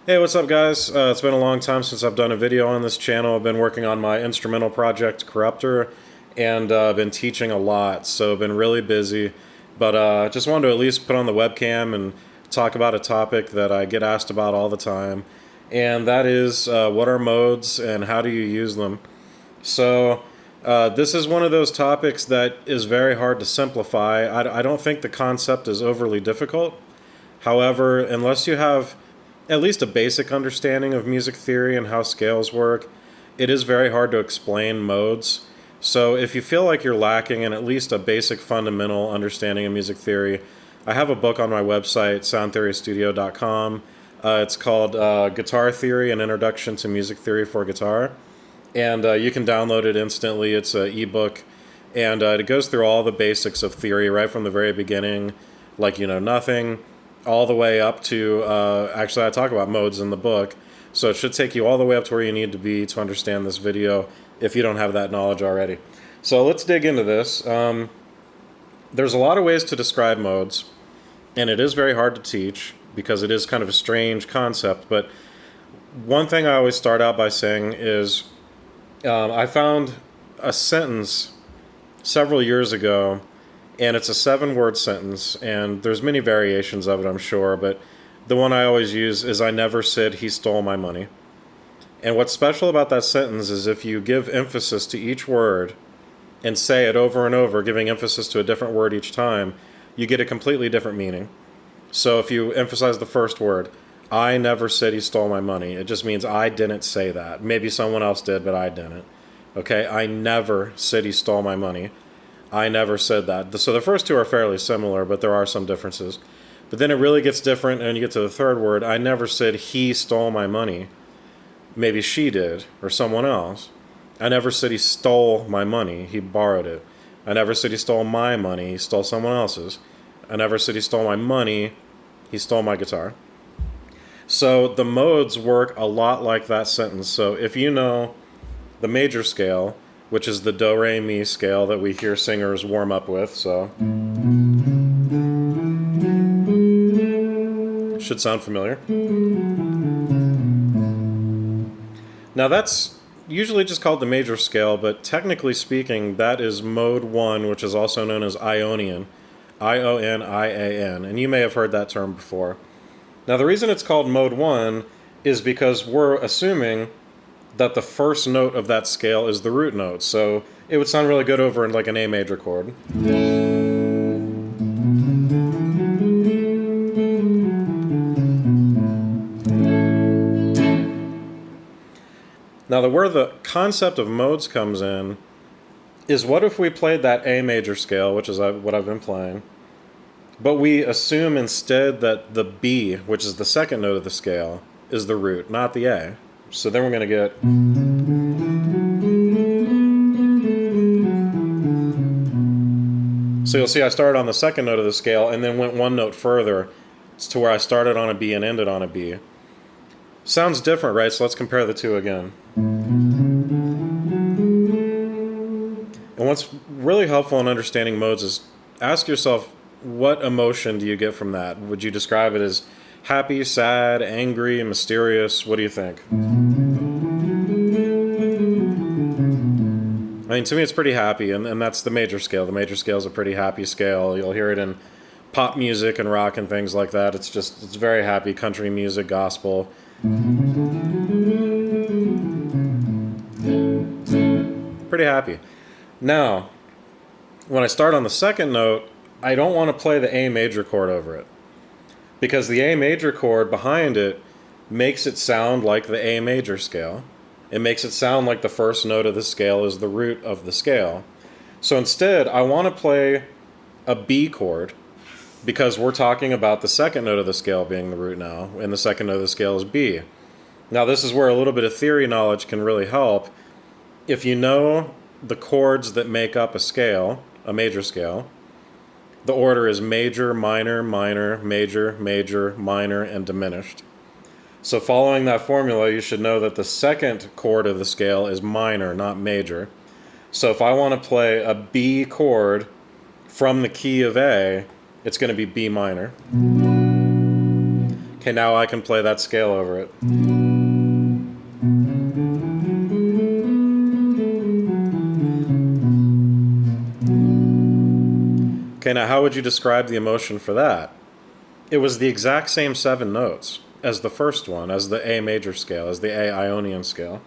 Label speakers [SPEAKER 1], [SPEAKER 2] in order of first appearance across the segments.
[SPEAKER 1] Hey, what's up, guys? It's been a long time since I've done a video on this channel. I've been working on my instrumental project, Corruptor, and been teaching a lot, so I've been really busy. But just wanted to at least put on the webcam and talk about a topic that I get asked about all the time, and that is what are modes and how do you use them? So, this is one of those topics that is very hard to simplify. I don't think the concept is overly difficult. However, unless you have at least a basic understanding of music theory and how scales work, it is very hard to explain modes. So if you feel like you're lacking in at least a basic fundamental understanding of music theory, I have a book on my website, soundtheorystudio.com. It's called Guitar Theory: An Introduction to Music Theory for Guitar. And you can download it instantly. It's an ebook, and it goes through all the basics of theory right from the very beginning, like you know nothing, all the way up to actually I talk about modes in the book, so it should take you all the way up to where you need to be to understand this video if you don't have that knowledge already. So let's dig into this. There's a lot of ways to describe modes, and it is very hard to teach because it is kind of a strange concept, but one thing I always start out by saying is I found a sentence several years ago, and it's a 7-word sentence, and there's many variations of it, I'm sure, but the one I always use is I never said he stole my money. And what's special about that sentence is if you give emphasis to each word and say it over and over, giving emphasis to a different word each time, you get a completely different meaning. So if you emphasize the first word, I never said he stole my money, it just means I didn't say that. Maybe someone else did, but I didn't. Okay, I never said he stole my money. I never said that. So the first two are fairly similar, but there are some differences. But then it really gets different, and you get to the third word. I never said he stole my money. Maybe she did, or someone else. I never said he stole my money. He borrowed it. I never said he stole my money. He stole someone else's. I never said he stole my money. He stole my guitar. So the modes work a lot like that sentence. So if you know the major scale, which is the do, re, mi scale that we hear singers warm up with, so should sound familiar. Now that's usually just called the major scale, but technically speaking, that is mode 1, which is also known as Ionian, I-O-N-I-A-N, and you may have heard that term before. Now the reason it's called mode 1 is because we're assuming that the first note of that scale is the root note, so it would sound really good over in like an A major chord. Now where the concept of modes comes in is what if we played that A major scale, which is what I've been playing, but we assume instead that the B, which is the second note of the scale, is the root, not the A. So then we're going to get... So you'll see I started on the second note of the scale and then went one note further to where I started on a B and ended on a B. Sounds different, right? So let's compare the two again. And what's really helpful in understanding modes is ask yourself, what emotion do you get from that? Would you describe it as happy, sad, angry, mysterious? What do you think? I mean, to me it's pretty happy, and that's the major scale. The major scale is a pretty happy scale. You'll hear it in pop music and rock and things like that. It's very happy, country music, gospel. Pretty happy. Now, when I start on the second note, I don't want to play the A major chord over it, because the A major chord behind it makes it sound like the A major scale. It makes it sound like the first note of the scale is the root of the scale. So instead, I want to play a B chord, because we're talking about the second note of the scale being the root now, and the second note of the scale is B. Now this is where a little bit of theory knowledge can really help. If you know the chords that make up a scale, a major scale, the order is major, minor, minor, major, major, minor, and diminished. So following that formula, you should know that the second chord of the scale is minor, not major. So if I want to play a B chord from the key of A, it's going to be B minor. Okay, now I can play that scale over it. Okay, now how would you describe the emotion for that? It was the exact same 7 notes as the first one, as the A major scale, as the A Ionian scale.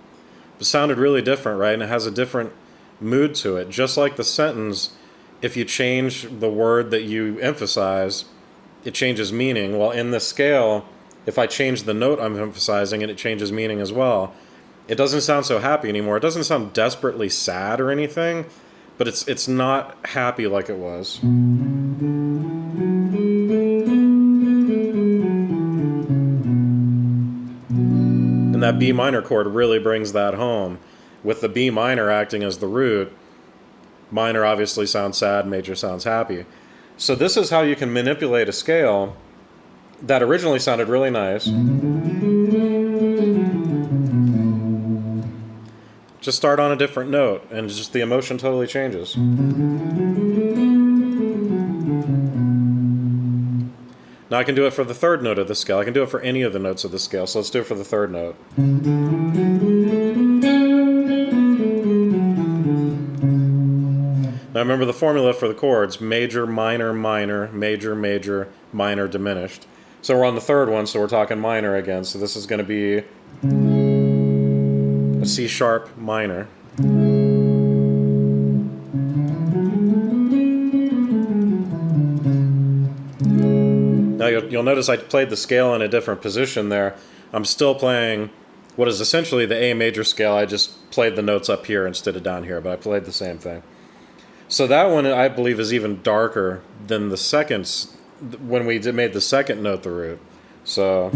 [SPEAKER 1] It sounded really different, right? And it has a different mood to it. Just like the sentence, if you change the word that you emphasize, it changes meaning. Well, in the scale, if I change the note I'm emphasizing, and it changes meaning as well. It doesn't sound so happy anymore. It doesn't sound desperately sad or anything, but it's not happy like it was. And that B minor chord really brings that home. With the B minor acting as the root, minor obviously sounds sad, major sounds happy. So this is how you can manipulate a scale that originally sounded really nice. Just start on a different note, and just the emotion totally changes. Now I can do it for the third note of the scale. I can do it for any of the notes of the scale, so let's do it for the third note. Now remember the formula for the chords: major, minor, minor, major, major, minor, diminished. So we're on the third one, so we're talking minor again. So this is going to be a C sharp minor. Now you'll notice I played the scale in a different position there. I'm still playing what is essentially the A major scale. I just played the notes up here instead of down here, but I played the same thing. So that one, I believe, is even darker than the seconds when we made the second note the root. So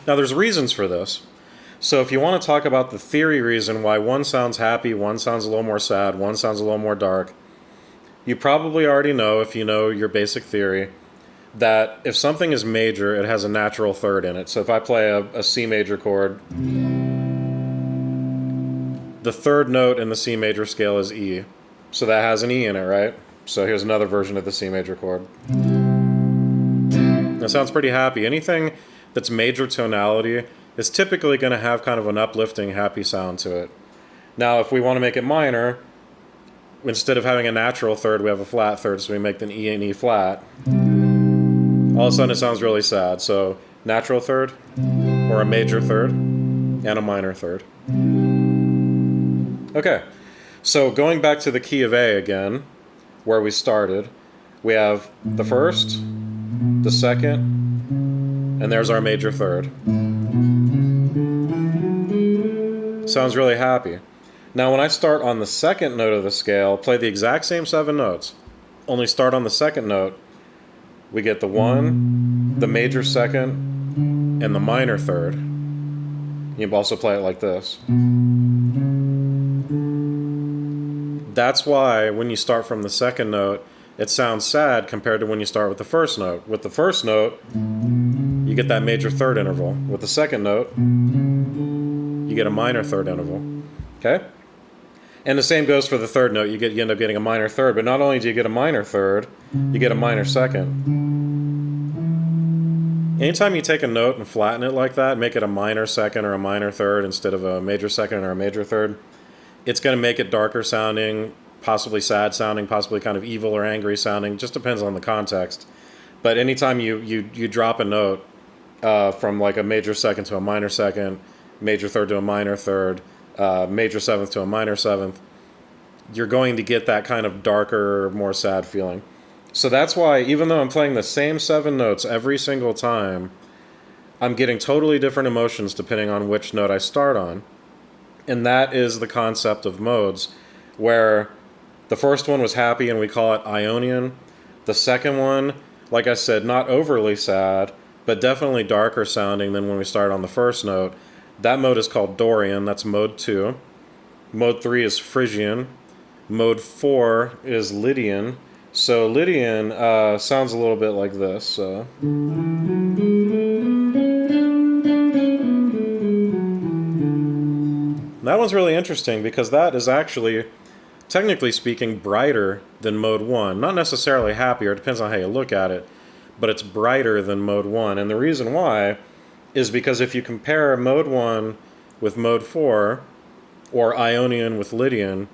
[SPEAKER 1] now there's reasons for this. So if you want to talk about the theory reason why one sounds happy, one sounds a little more sad, one sounds a little more dark, you probably already know, if you know your basic theory, that if something is major, it has a natural third in it. So if I play a C major chord, the third note in the C major scale is E. So that has an E in it, right? So here's another version of the C major chord. That sounds pretty happy. Anything that's major tonality is typically going to have kind of an uplifting, happy sound to it. Now, if we want to make it minor, instead of having a natural third, we have a flat third, so we make an E and E flat. All of a sudden, it sounds really sad. So, natural third, or a major third, and a minor third. Okay, so going back to the key of A again, where we started, we have the first, the second, and there's our major third. Sounds really happy. Now when I start on the second note of the scale, play the exact same 7 notes, only start on the second note, we get the 1, the major second, and the minor third. You can also play it like this. That's why when you start from the second note, it sounds sad compared to when you start with the first note. With the first note, you get that major third interval. With the second note, you get a minor third interval. Okay? And the same goes for the third note. You end up getting a minor third, but not only do you get a minor third, you get a minor second. Anytime you take a note and flatten it like that, make it a minor second or a minor third instead of a major second or a major third, it's going to make it darker sounding, possibly sad sounding, possibly kind of evil or angry sounding. Just depends on the context. But anytime you drop a note from like a major second to a minor second, major third to a minor third, major seventh to a minor seventh, you're going to get that kind of darker, more sad feeling. So that's why, even though I'm playing the same 7 notes every single time, I'm getting totally different emotions depending on which note I start on. And that is the concept of modes, where the first one was happy and we call it Ionian. The second one, like I said, not overly sad, but definitely darker sounding than when we start on the first note. That mode is called Dorian, that's mode 2. Mode 3 is Phrygian. Mode 4 is Lydian. So Lydian sounds a little bit like this. So. That one's really interesting because that is actually technically speaking, brighter than mode 1. Not necessarily happier, it depends on how you look at it, but it's brighter than mode 1. And the reason why is because if you compare mode 1 with mode 4, or Ionian with Lydian,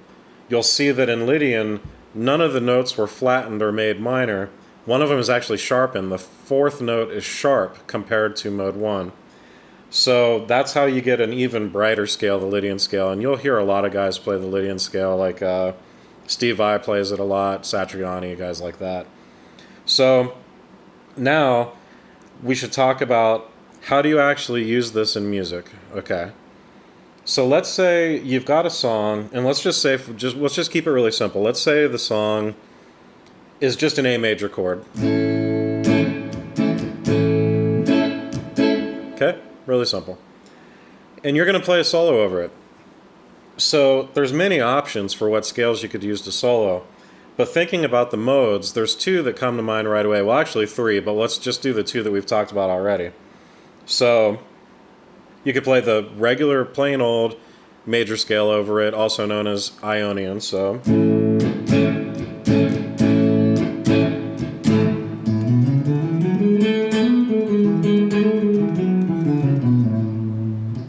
[SPEAKER 1] you'll see that in Lydian, none of the notes were flattened or made minor. One of them is actually sharpened. The fourth note is sharp compared to mode 1. So that's how you get an even brighter scale, the Lydian scale. And you'll hear a lot of guys play the Lydian scale, like Steve Vai plays it a lot, Satriani, guys like that. So now we should talk about how do you actually use this in music, okay? So let's say you've got a song, and let's just say, let's just keep it really simple. Let's say the song is just an A major chord. Okay, really simple. And you're going to play a solo over it. So there's many options for what scales you could use to solo. But thinking about the modes, there's two that come to mind right away. Well, actually three, but let's just do the two that we've talked about already. So you could play the regular, plain old major scale over it, also known as Ionian. So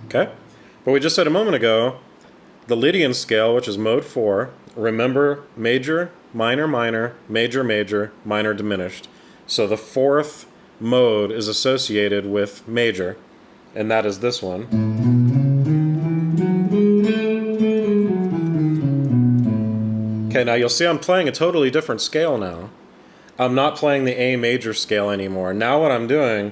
[SPEAKER 1] okay, but we just said a moment ago, the Lydian scale, which is mode 4, remember major, minor, minor, major, major, minor, diminished. So the fourth mode is associated with major, and that is this one. Okay, now you'll see I'm playing a totally different scale now. I'm not playing the A major scale anymore. Now what I'm doing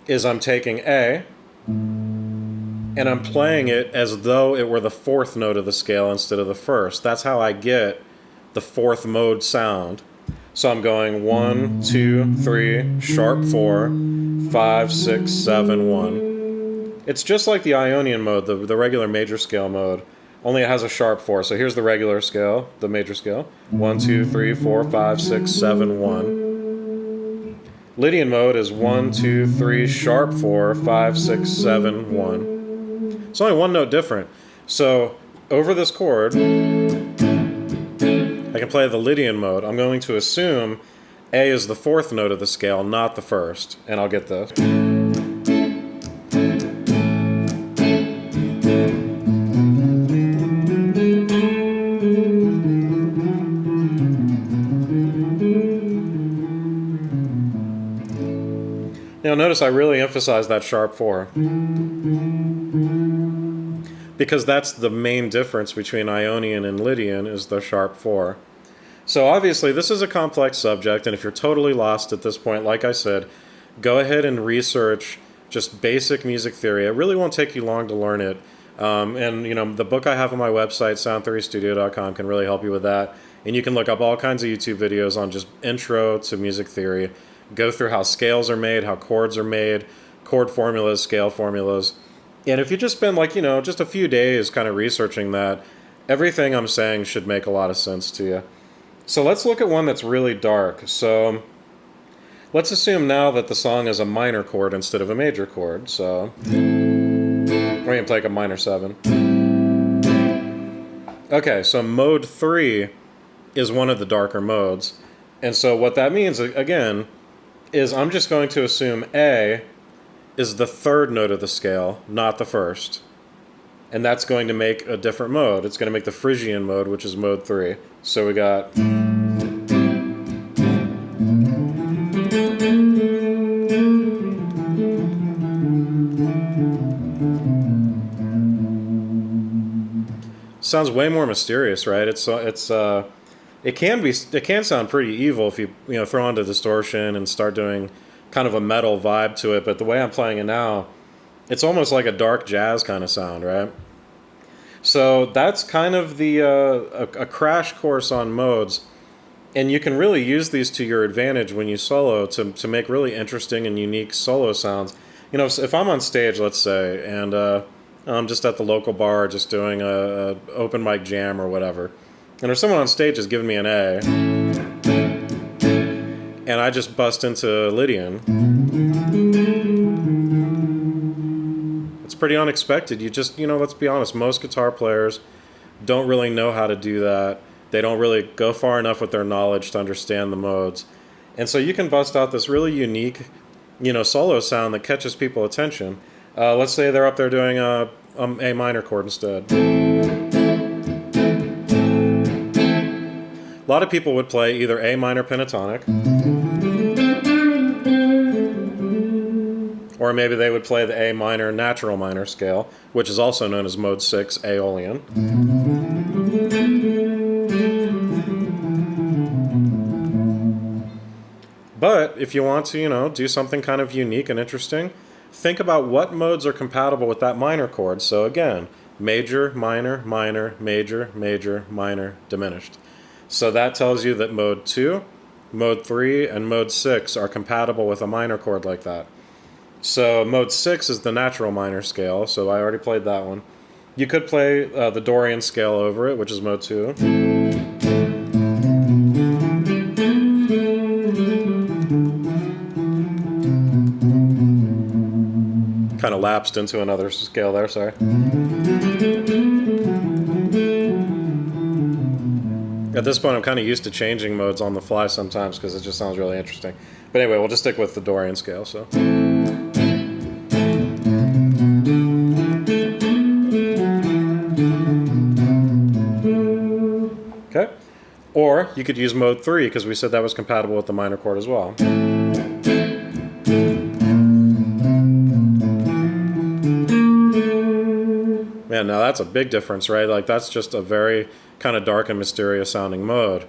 [SPEAKER 1] is I'm taking A, and I'm playing it as though it were the fourth note of the scale instead of the first. That's how I get the fourth mode sound. So I'm going 1, 2, 3, sharp 4, 5, 6, 7, 1. It's just like the Ionian mode, the regular major scale mode, only it has a sharp 4. So here's the regular scale, the major scale. 1, 2, 3, 4, 5, 6, 7, 1. Lydian mode is 1, 2, 3, sharp 4, 5, 6, 7, 1. It's only one note different. So over this chord, I can play the Lydian mode. I'm going to assume A is the fourth note of the scale, not the first. And I'll get this. Now notice I really emphasize that sharp 4. Because that's the main difference between Ionian and Lydian, is the sharp 4. So obviously this is a complex subject, and if you're totally lost at this point, like I said, go ahead and research just basic music theory. It really won't take you long to learn it. And you know, the book I have on my website, soundtheorystudio.com, can really help you with that. And you can look up all kinds of YouTube videos on just intro to music theory. Go through how scales are made, how chords are made, chord formulas, scale formulas. And if you just spend, like, you know, just a few days kind of researching that, everything I'm saying should make a lot of sense to you. So let's look at one that's really dark. So let's assume now that the song is a minor chord instead of a major chord. So we're going to play like a minor 7. Okay, so mode 3 is one of the darker modes. And so what that means, again, is I'm just going to assume A is the third note of the scale, not the first. And that's going to make a different mode. It's going to make the Phrygian mode, which is mode 3. So we got... Sounds way more mysterious, right? It can sound pretty evil if you throw on the distortion and start doing kind of a metal vibe to it, but the way I'm playing it now, it's almost like a dark jazz kind of sound, right? So that's kind of the a crash course on modes, and you can really use these to your advantage when you solo to make really interesting and unique solo sounds. You know, if I'm on stage, let's say, and I'm just at the local bar just doing a open mic jam or whatever, and if someone on stage is giving me an A, and I just bust into Lydian, it's pretty unexpected. You just, let's be honest, most guitar players don't really know how to do that. They don't really go far enough with their knowledge to understand the modes. And so you can bust out this really unique, solo sound that catches people's attention. Let's say they're up there doing a minor chord instead. A lot of people would play either A minor pentatonic, or maybe they would play the A minor natural minor scale, which is also known as mode 6 Aeolian. But if you want to, do something kind of unique and interesting, think about what modes are compatible with that minor chord. So again, major, minor, minor, major, major, minor, diminished. So that tells you that mode 2, mode 3, and mode 6 are compatible with a minor chord like that. So mode 6 is the natural minor scale, so I already played that one. You could play the Dorian scale over it, which is mode 2. Kind of lapsed into another scale there, sorry. At this point, I'm kind of used to changing modes on the fly sometimes because it just sounds really interesting. But anyway, we'll just stick with the Dorian scale. So. Okay. Or you could use mode 3 because we said that was compatible with the minor chord as well. Man, now that's a big difference, right? Like that's just a very kind of dark and mysterious sounding mode.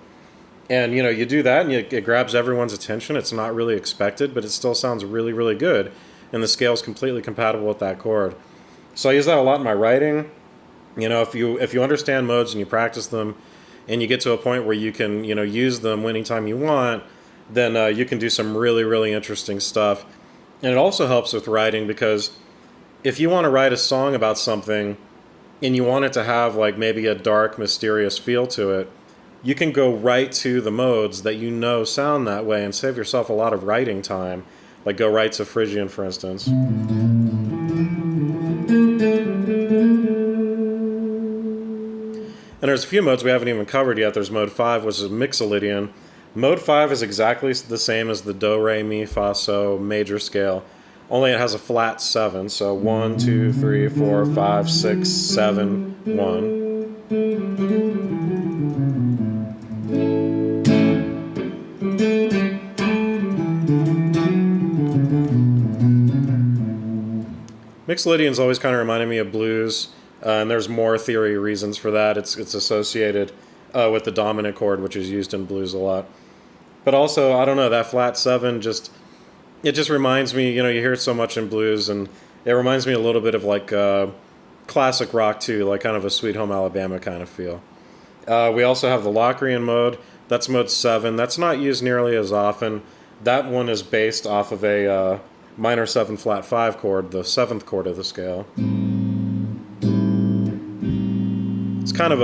[SPEAKER 1] And you do that and it grabs everyone's attention. It's not really expected, but it still sounds really, really good. And the scale's completely compatible with that chord. So I use that a lot in my writing. If you understand modes and you practice them and you get to a point where you can, use them anytime you want, then you can do some really, really interesting stuff. And it also helps with writing because if you want to write a song about something and you want it to have like maybe a dark, mysterious feel to it, you can go right to the modes that sound that way and save yourself a lot of writing time. Like go right to Phrygian, for instance. And there's a few modes we haven't even covered yet. There's mode 5, which is Mixolydian. Mode 5 is exactly the same as the Do, Re, Mi, Fa, So major scale. Only it has a flat 7, so 1, 2, 3, 4, 5, 6, 7, 1. Mixolydian's always kind of reminded me of blues, and there's more theory reasons for that. It's associated with the dominant chord, which is used in blues a lot. But also, I don't know, that flat 7 just reminds me, you hear it so much in blues, and it reminds me a little bit of like classic rock too, like kind of a Sweet Home Alabama kind of feel. We also have the Locrian mode. That's mode 7. That's not used nearly as often. That one is based off of a minor 7 flat 5 chord, the 7th chord of the scale. It's kind of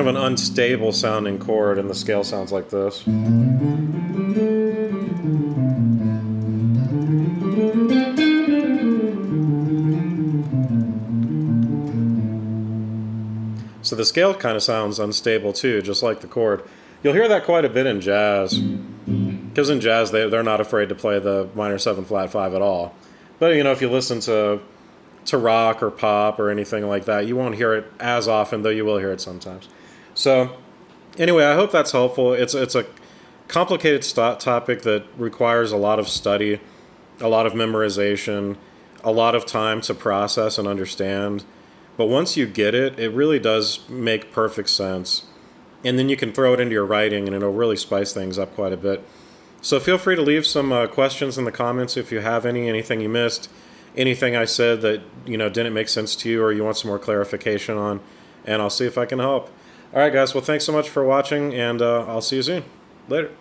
[SPEAKER 1] an unstable sounding chord, and the scale sounds like this. So the scale kind of sounds unstable too, just like the chord. You'll hear that quite a bit in jazz, because in jazz they're not afraid to play the minor 7 flat 5 at all. But if you listen to rock or pop or anything like that, you won't hear it as often, though you will hear it sometimes. So anyway, I hope that's helpful. It's a complicated topic that requires a lot of study, a lot of memorization, a lot of time to process and understand. But once you get it, it really does make perfect sense. And then you can throw it into your writing and it'll really spice things up quite a bit. So feel free to leave some questions in the comments if you have anything you missed, anything I said that didn't make sense to you or you want some more clarification on, and I'll see if I can help. All right, guys. Well, thanks so much for watching, and I'll see you soon. Later.